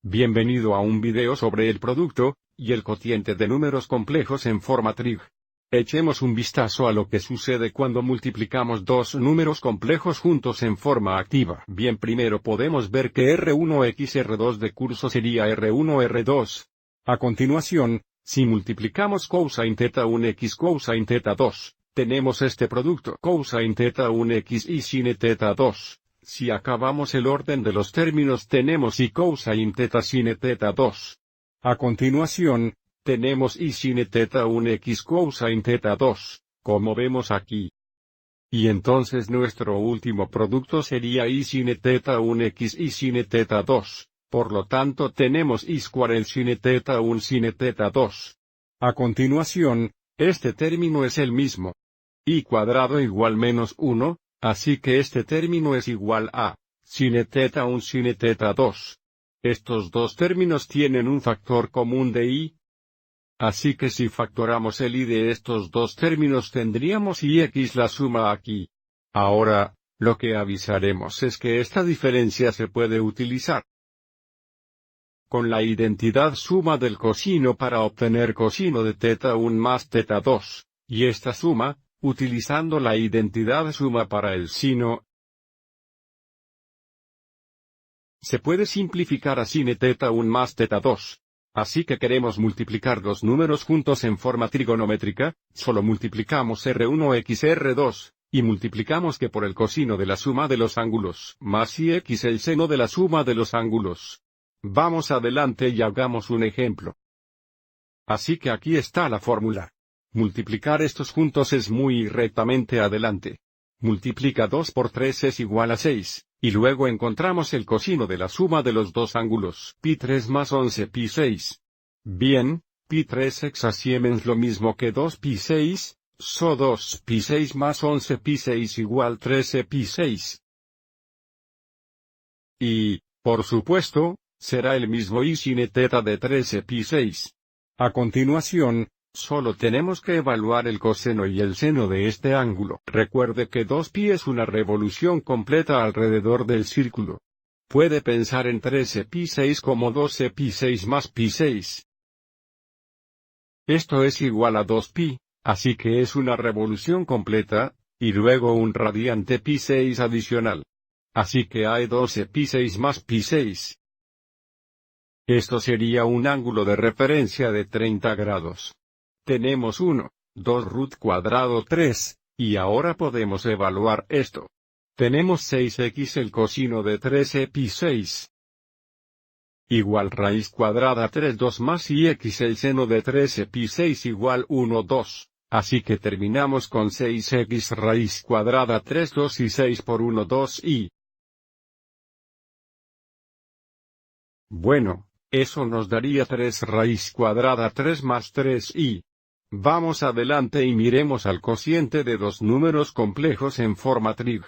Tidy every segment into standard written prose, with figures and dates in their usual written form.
Bienvenido a un video sobre el producto, y el cociente de números complejos en forma trig. Echemos un vistazo a lo que sucede cuando multiplicamos dos números complejos juntos en forma activa. Bien, primero podemos ver que R1x R2 de curso sería R1 R2. A continuación, si multiplicamos cosine θ 1x cosine θ 2, tenemos este producto cosine θ 1x y sin θ 2. Si acabamos el orden de los términos tenemos y cosine θ sin θ 2. A continuación, tenemos y sin θ 1x cosine θ 2, como vemos aquí. Y entonces nuestro último producto sería y sin θ 1x y sin θ 2, por lo tanto tenemos y square el sin θ 1 sin θ 2. A continuación, este término es el mismo. Y cuadrado igual menos 1. Así que este término es igual a sin θ 1 sin θ 2. Estos dos términos tienen un factor común de y. Así que si factoramos el y de estos dos términos tendríamos y x la suma aquí. Ahora, lo que avisaremos es que esta diferencia se puede utilizar con la identidad suma del cosino para obtener cosino de θ 1 más θ 2, y esta suma, utilizando la identidad suma para el sino, se puede simplificar a sin θ 1 más θ 2. Así que queremos multiplicar dos números juntos en forma trigonométrica, solo multiplicamos R1x R2, y multiplicamos que por el cosino de la suma de los ángulos, más y x el seno de la suma de los ángulos. Vamos adelante y hagamos un ejemplo. Así que aquí está la fórmula. Multiplicar estos juntos es muy rectamente adelante. Multiplica 2 por 3 es igual a 6, y luego encontramos el cosino de la suma de los dos ángulos. Pi3 más 11 pi6. Bien, pi3 es lo mismo que 2 pi6, so 2 pi6 más 11 pi6 igual 13 pi6. Y, por supuesto, será el mismo y sin θ de 13 pi6. A continuación, solo tenemos que evaluar el coseno y el seno de este ángulo. Recuerde que 2pi es una revolución completa alrededor del círculo. Puede pensar en 13 pi6 como 12 pi6 más pi6. Esto es igual a 2pi, así que es una revolución completa, y luego un radiante pi6 adicional. Así que hay 12 pi6 más pi6. Esto sería un ángulo de referencia de 30 grados. Tenemos 1, 2 root cuadrado 3, y ahora podemos evaluar esto. Tenemos 6x el cosino de 13 pi6. Igual raíz cuadrada 3 2 más y x el seno de 13 pi6 igual 1 2, así que terminamos con 6x raíz cuadrada 3 2 y 6 por 1 2 y. Bueno, eso nos daría 3 raíz cuadrada 3 más 3 y. Vamos adelante y miremos al cociente de dos números complejos en forma trig.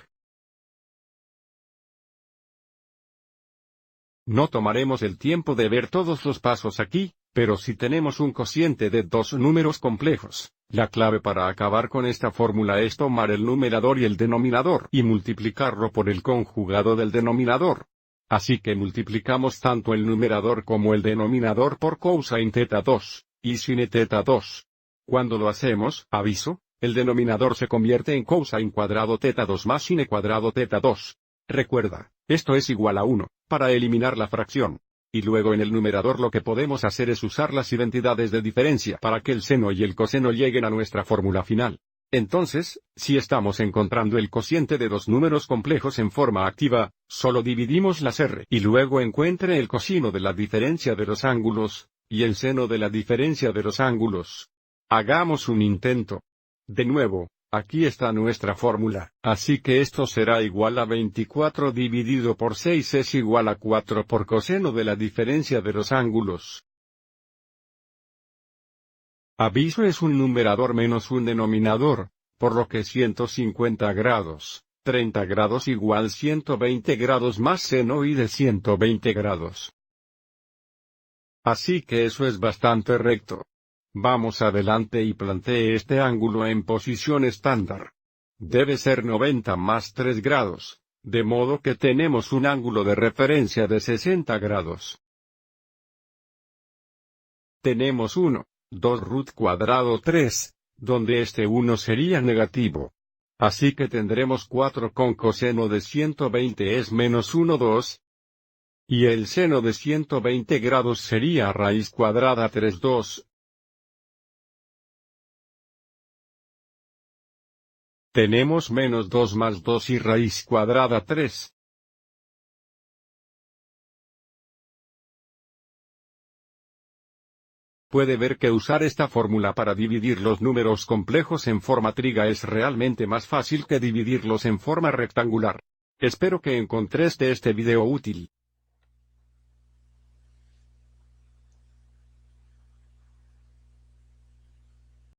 No tomaremos el tiempo de ver todos los pasos aquí, pero si tenemos un cociente de dos números complejos, la clave para acabar con esta fórmula es tomar el numerador y el denominador y multiplicarlo por el conjugado del denominador. Así que multiplicamos tanto el numerador como el denominador por cosine θ 2, y sin θ 2. Cuando lo hacemos, aviso, el denominador se convierte en cosine cuadrado θ 2 más sin cuadrado θ 2. Recuerda, esto es igual a 1, para eliminar la fracción. Y luego en el numerador lo que podemos hacer es usar las identidades de diferencia para que el seno y el coseno lleguen a nuestra fórmula final. Entonces, si estamos encontrando el cociente de dos números complejos en forma activa, solo dividimos las r y luego encuentre el cosino de la diferencia de los ángulos, y el seno de la diferencia de los ángulos. Hagamos un intento. De nuevo, aquí está nuestra fórmula, así que esto será igual a 24 dividido por 6 es igual a 4 por coseno de la diferencia de los ángulos. Aviso es un numerador menos un denominador, por lo que 150 grados, 30 grados igual 120 grados más seno y de 120 grados. Así que eso es bastante recto. Vamos adelante y plantee este ángulo en posición estándar. Debe ser 90 más 3 grados, de modo que tenemos un ángulo de referencia de 60 grados. tenemos 1, 2 root cuadrado 3, donde este 1 sería negativo. Así que tendremos 4 con coseno de 120 es menos 1, 2. Y el seno de 120 grados sería raíz cuadrada 3, 2. Tenemos menos 2 más 2 y raíz cuadrada 3. Puede ver que usar esta fórmula para dividir los números complejos en forma triga es realmente más fácil que dividirlos en forma rectangular. Espero que encontreste este video útil.